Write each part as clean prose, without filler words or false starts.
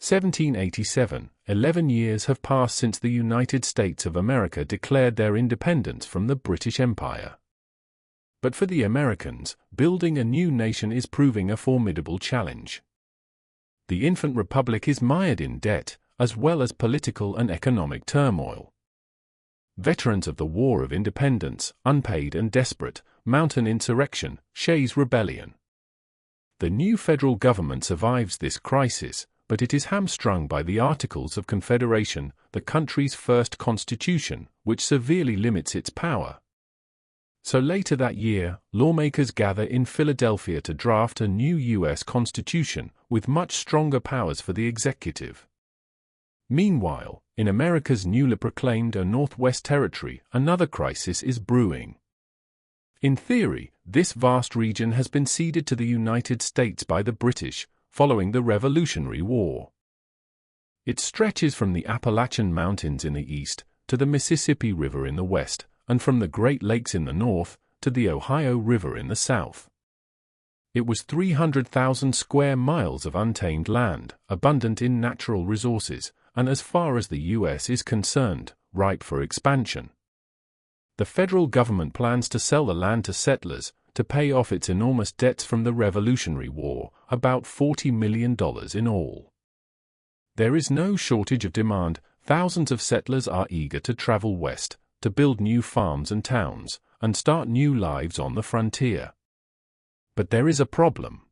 1787, 11 years have passed since the United States of America declared their independence from the British Empire. But for the Americans, building a new nation is proving a formidable challenge. The infant republic is mired in debt, as well as political and economic turmoil. Veterans of the War of Independence, unpaid and desperate, mount an insurrection, Shays' Rebellion. The new federal government survives this crisis, but it is hamstrung by the Articles of Confederation, the country's first constitution, which severely limits its power. So later that year, lawmakers gather in Philadelphia to draft a new U.S. Constitution, with much stronger powers for the executive. Meanwhile, in America's newly proclaimed Northwest Territory, another crisis is brewing. In theory, this vast region has been ceded to the United States by the British, following the Revolutionary War. It stretches from the Appalachian Mountains in the east, to the Mississippi River in the west, and from the Great Lakes in the north, to the Ohio River in the south. It was 300,000 square miles of untamed land, abundant in natural resources, and as far as the U.S. is concerned, ripe for expansion. The federal government plans to sell the land to settlers, to pay off its enormous debts from the Revolutionary War, about $40 million in all. There is no shortage of demand. Thousands of settlers are eager to travel west, to build new farms and towns, and start new lives on the frontier. But there is a problem.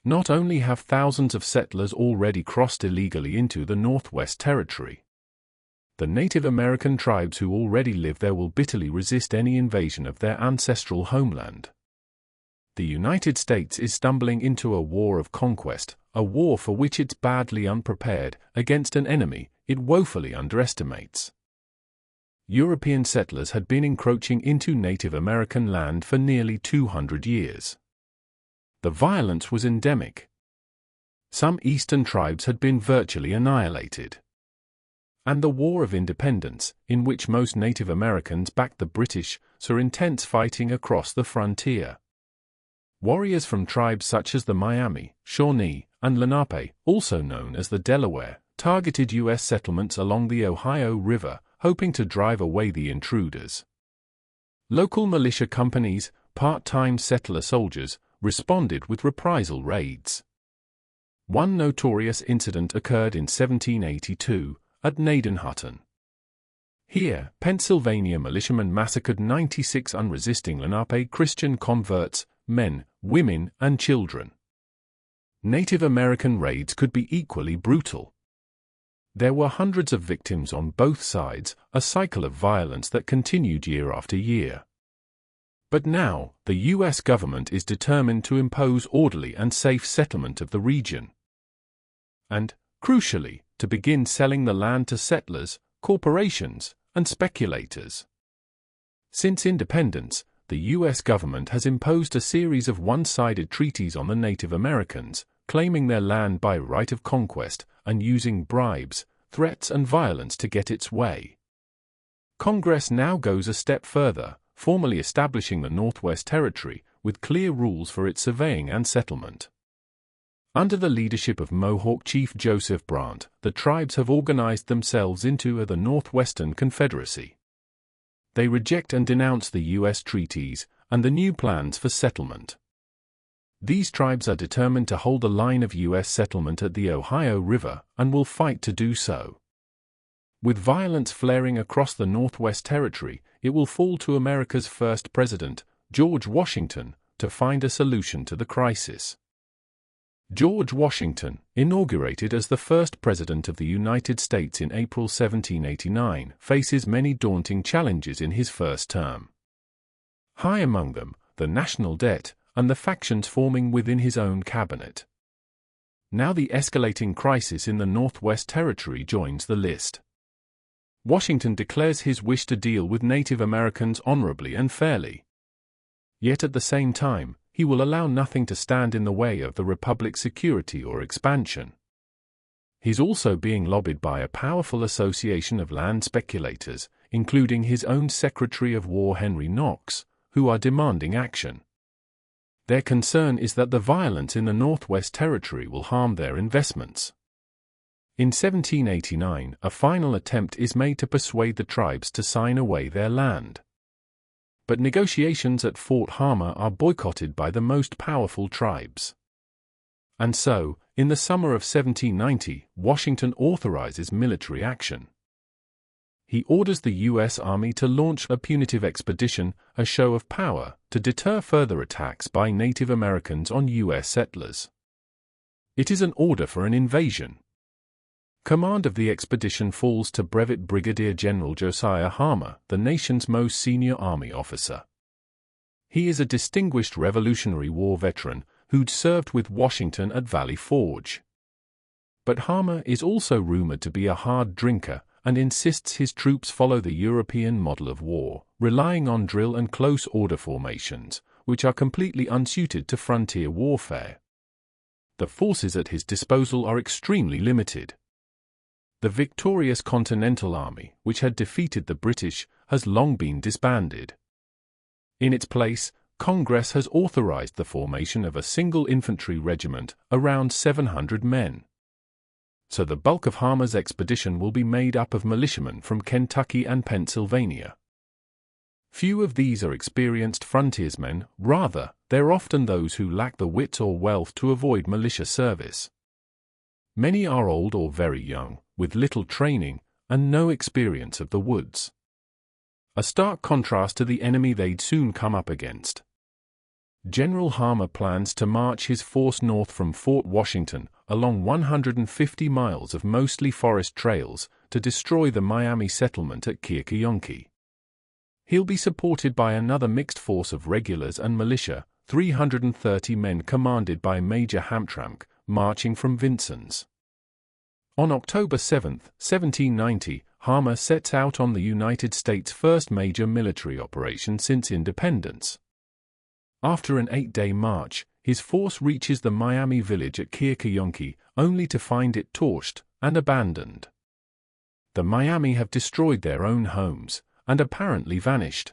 Not only have thousands of settlers already crossed illegally into the Northwest Territory, the Native American tribes who already live there will bitterly resist any invasion of their ancestral homeland. The United States is stumbling into a war of conquest, a war for which it's badly unprepared, against an enemy it woefully underestimates. European settlers had been encroaching into Native American land for nearly 200 years. The violence was endemic. Some eastern tribes had been virtually annihilated. And the War of Independence, in which most Native Americans backed the British, saw intense fighting across the frontier. Warriors from tribes such as the Miami, Shawnee, and Lenape, also known as the Delaware, targeted U.S. settlements along the Ohio River, hoping to drive away the intruders. Local militia companies, part-time settler soldiers, responded with reprisal raids. One notorious incident occurred in 1782, at Gnadenhutten. Here, Pennsylvania militiamen massacred 96 unresisting Lenape Christian converts, men, women, and children. Native American raids could be equally brutal. There were hundreds of victims on both sides, a cycle of violence that continued year after year. But now, the U.S. government is determined to impose orderly and safe settlement of the region. And, crucially, to begin selling the land to settlers, corporations, and speculators. Since independence, the U.S. government has imposed a series of one-sided treaties on the Native Americans, claiming their land by right of conquest, and using bribes, threats and violence to get its way. Congress now goes a step further, formally establishing the Northwest Territory, with clear rules for its surveying and settlement. Under the leadership of Mohawk Chief Joseph Brant, the tribes have organized themselves into the Northwestern Confederacy. They reject and denounce the U.S. treaties and the new plans for settlement. These tribes are determined to hold the line of U.S. settlement at the Ohio River and will fight to do so. With violence flaring across the Northwest Territory, it will fall to America's first president, George Washington, to find a solution to the crisis. George Washington, inaugurated as the first President of the United States in April 1789, faces many daunting challenges in his first term. High among them, the national debt, and the factions forming within his own cabinet. Now the escalating crisis in the Northwest Territory joins the list. Washington declares his wish to deal with Native Americans honorably and fairly. Yet at the same time, he will allow nothing to stand in the way of the Republic's security or expansion. He's also being lobbied by a powerful association of land speculators, including his own Secretary of War Henry Knox, who are demanding action. Their concern is that the violence in the Northwest Territory will harm their investments. In 1789, a final attempt is made to persuade the tribes to sign away their land. But negotiations at Fort Harmar are boycotted by the most powerful tribes. And so, in the summer of 1790, Washington authorizes military action. He orders the U.S. Army to launch a punitive expedition, a show of power, to deter further attacks by Native Americans on U.S. settlers. It is an order for an invasion. Command of the expedition falls to Brevet Brigadier General Josiah Harmar, the nation's most senior Army officer. He is a distinguished Revolutionary War veteran who'd served with Washington at Valley Forge. But Harmar is also rumored to be a hard drinker and insists his troops follow the European model of war, relying on drill and close order formations, which are completely unsuited to frontier warfare. The forces at his disposal are extremely limited. The victorious Continental Army, which had defeated the British, has long been disbanded. In its place, Congress has authorized the formation of a single infantry regiment, around 700 men. So the bulk of Harmar's expedition will be made up of militiamen from Kentucky and Pennsylvania. Few of these are experienced frontiersmen, rather, they're often those who lack the wit or wealth to avoid militia service. Many are old or very young, with little training and no experience of the woods. A stark contrast to the enemy they'd soon come up against. General Harmar plans to march his force north from Fort Washington, along 150 miles of mostly forest trails, to destroy the Miami settlement at Keokiyonki. He'll be supported by another mixed force of regulars and militia, 330 men commanded by Major Hamtramck, marching from Vincennes. On October 7, 1790, Harmar sets out on the United States' first major military operation since independence. After an 8-day march, his force reaches the Miami village at Keokiyonki, only to find it torched and abandoned. The Miami have destroyed their own homes and apparently vanished.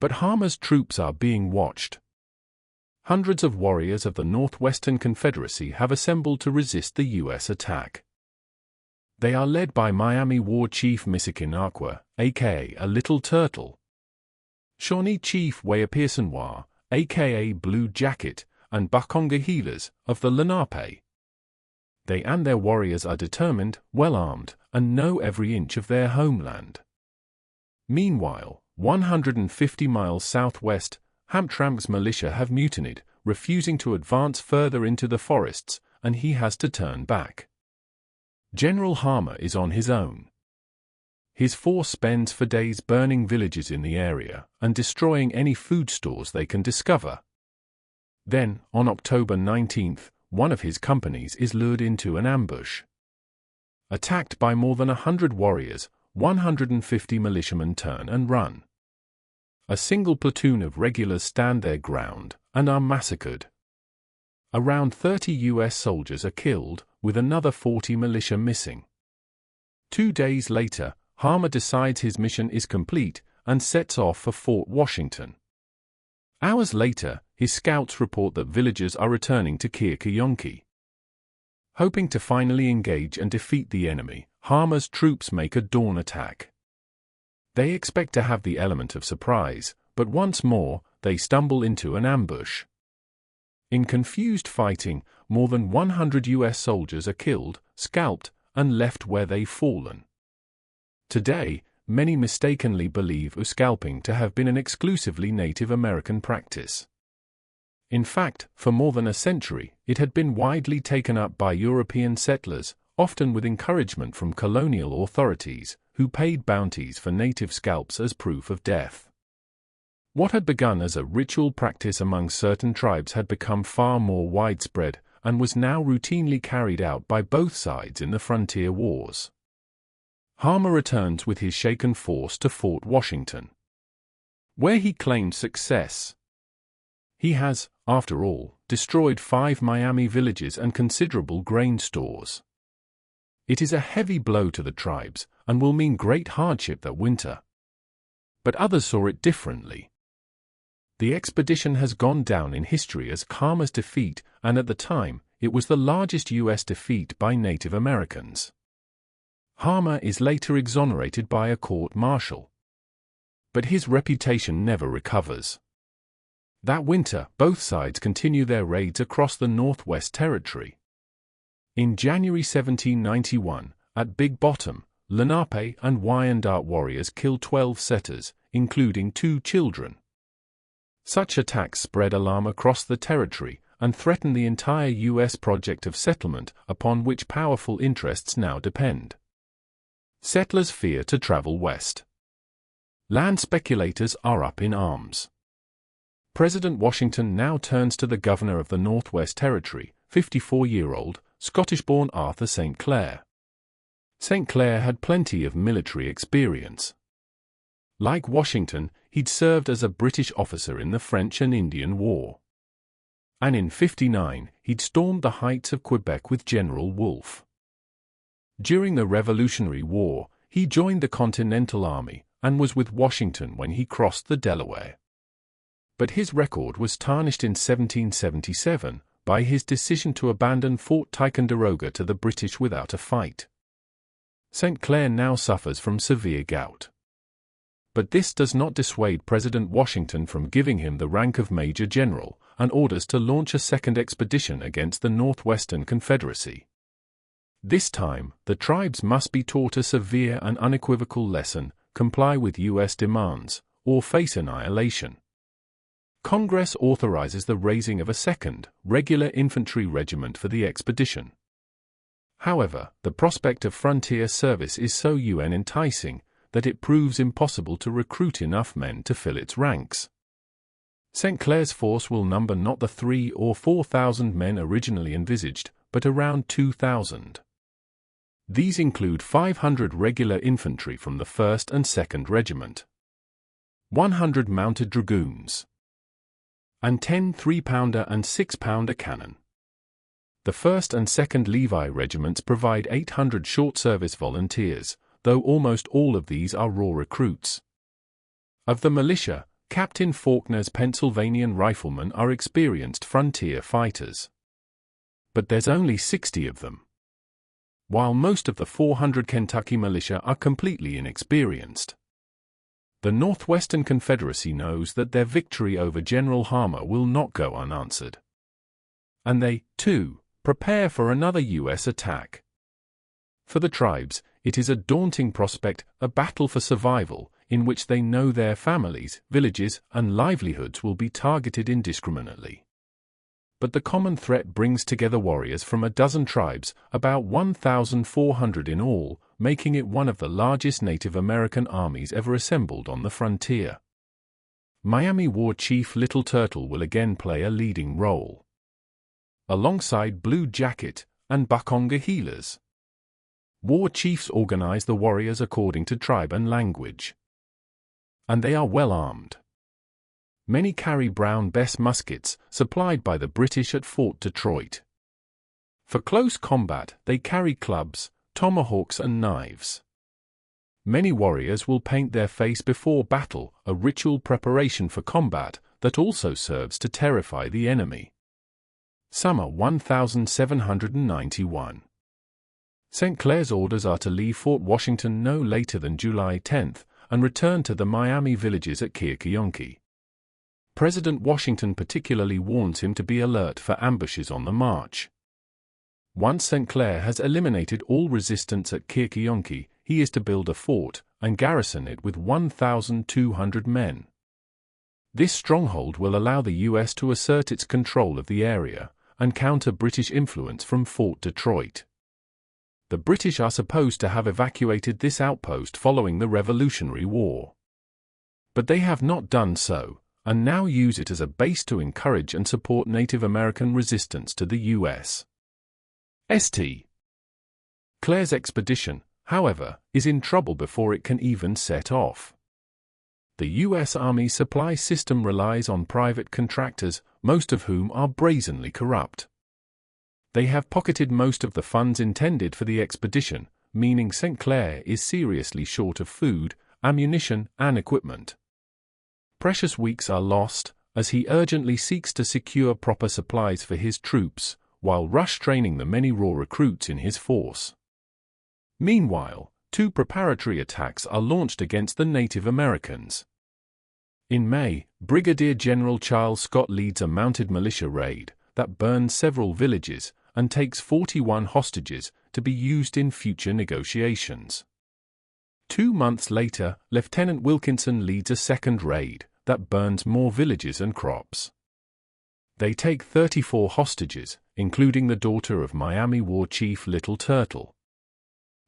But Harmar's troops are being watched. Hundreds of warriors of the Northwestern Confederacy have assembled to resist the U.S. attack. They are led by Miami War Chief Misikinaqua, a.k.a. a Little Turtle, Shawnee Chief Wayapersonwa, a.k.a. Blue Jacket, and Bakonga healers of the Lenape. They and their warriors are determined, well-armed, and know every inch of their homeland. Meanwhile, 150 miles southwest, Hamtramck's militia have mutinied, refusing to advance further into the forests, and he has to turn back. General Harmar is on his own. His force spends for days burning villages in the area and destroying any food stores they can discover. Then, on October 19, one of his companies is lured into an ambush. Attacked by more than 100 warriors, 150 militiamen turn and run. A single platoon of regulars stand their ground and are massacred. Around 30 U.S. soldiers are killed, with another 40 militia missing. 2 days later, Harmar decides his mission is complete and sets off for Fort Washington. Hours later, his scouts report that villagers are returning to Keokiyonki. Hoping to finally engage and defeat the enemy, Harmar's troops make a dawn attack. They expect to have the element of surprise, but once more, they stumble into an ambush. In confused fighting, more than 100 U.S. soldiers are killed, scalped, and left where they've fallen. Today, many mistakenly believe scalping to have been an exclusively Native American practice. In fact, for more than a century, it had been widely taken up by European settlers, often with encouragement from colonial authorities, who paid bounties for native scalps as proof of death. What had begun as a ritual practice among certain tribes had become far more widespread, and was now routinely carried out by both sides in the frontier wars. Harmar returns with his shaken force to Fort Washington, where he claimed success. He has, after all, destroyed 5 Miami villages and considerable grain stores. It is a heavy blow to the tribes, and will mean great hardship that winter. But others saw it differently. The expedition has gone down in history as Harmar's defeat, and at the time, it was the largest U.S. defeat by Native Americans. Harmar is later exonerated by a court-martial. But his reputation never recovers. That winter, both sides continue their raids across the Northwest Territory. In January 1791, at Big Bottom, Lenape and Wyandot warriors kill 12 settlers, including 2 children. Such attacks spread alarm across the territory and threaten the entire U.S. project of settlement upon which powerful interests now depend. Settlers fear to travel west. Land speculators are up in arms. President Washington now turns to the governor of the Northwest Territory, 54-year-old, Scottish-born Arthur St. Clair. St. Clair had plenty of military experience. Like Washington, he'd served as a British officer in the French and Indian War. And in 59, he'd stormed the heights of Quebec with General Wolfe. During the Revolutionary War, he joined the Continental Army and was with Washington when he crossed the Delaware. But his record was tarnished in 1777 by his decision to abandon Fort Ticonderoga to the British without a fight. St. Clair now suffers from severe gout. But this does not dissuade President Washington from giving him the rank of Major General and orders to launch a second expedition against the Northwestern Confederacy. This time, the tribes must be taught a severe and unequivocal lesson: comply with U.S. demands, or face annihilation. Congress authorizes the raising of a second, regular infantry regiment for the expedition. However, the prospect of frontier service is so enticing that it proves impossible to recruit enough men to fill its ranks. St. Clair's force will number not the 3,000 or 4,000 men originally envisaged, but around 2,000. These include 500 regular infantry from the 1st and 2nd Regiment, 100 mounted dragoons, and 10 3-pounder and 6-pounder cannon. The 1st and 2nd Levi regiments provide 800 short-service volunteers, though almost all of these are raw recruits. Of the militia, Captain Faulkner's Pennsylvanian riflemen are experienced frontier fighters. But there's only 60 of them, while most of the 400 Kentucky militia are completely inexperienced. The Northwestern Confederacy knows that their victory over General Harmar will not go unanswered. And they, too, prepare for another U.S. attack. For the tribes, it is a daunting prospect, a battle for survival, in which they know their families, villages, and livelihoods will be targeted indiscriminately. But the common threat brings together warriors from a dozen tribes, about 1,400 in all, making it one of the largest Native American armies ever assembled on the frontier. Miami War Chief Little Turtle will again play a leading role, alongside Blue Jacket and Bukonga healers. War chiefs organize the warriors according to tribe and language, and they are well armed. Many carry Brown Bess muskets, supplied by the British at Fort Detroit. For close combat, they carry clubs, tomahawks and knives. Many warriors will paint their face before battle, a ritual preparation for combat that also serves to terrify the enemy. Summer 1791. St. Clair's orders are to leave Fort Washington no later than July 10 and return to the Miami villages at Keokee. President Washington particularly warns him to be alert for ambushes on the march. Once St. Clair has eliminated all resistance at Keokee, he is to build a fort and garrison it with 1,200 men. This stronghold will allow the U.S. to assert its control of the area and counter British influence from Fort Detroit. The British are supposed to have evacuated this outpost following the Revolutionary War. But they have not done so, and now use it as a base to encourage and support Native American resistance to the U.S. St. Clair's expedition, however, is in trouble before it can even set off. The U.S. Army supply system relies on private contractors, most of whom are brazenly corrupt. They have pocketed most of the funds intended for the expedition, meaning St. Clair is seriously short of food, ammunition, and equipment. Precious weeks are lost, as he urgently seeks to secure proper supplies for his troops, while rush-training the many raw recruits in his force. Meanwhile, 2 preparatory attacks are launched against the Native Americans. In May, Brigadier General Charles Scott leads a mounted militia raid that burns several villages and takes 41 hostages to be used in future negotiations. 2 months later, Lieutenant Wilkinson leads a second raid that burns more villages and crops. They take 34 hostages, including the daughter of Miami War Chief Little Turtle.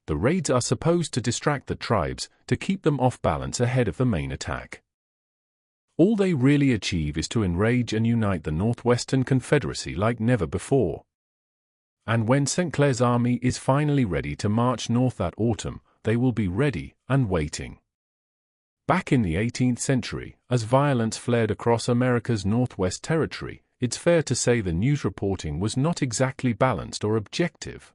The raids are supposed to distract the tribes to keep them off balance ahead of the main attack. All they really achieve is to enrage and unite the Northwestern Confederacy like never before. And when St. Clair's army is finally ready to march north that autumn, they will be ready and waiting. Back in the 18th century, as violence flared across America's Northwest Territory, it's fair to say the news reporting was not exactly balanced or objective.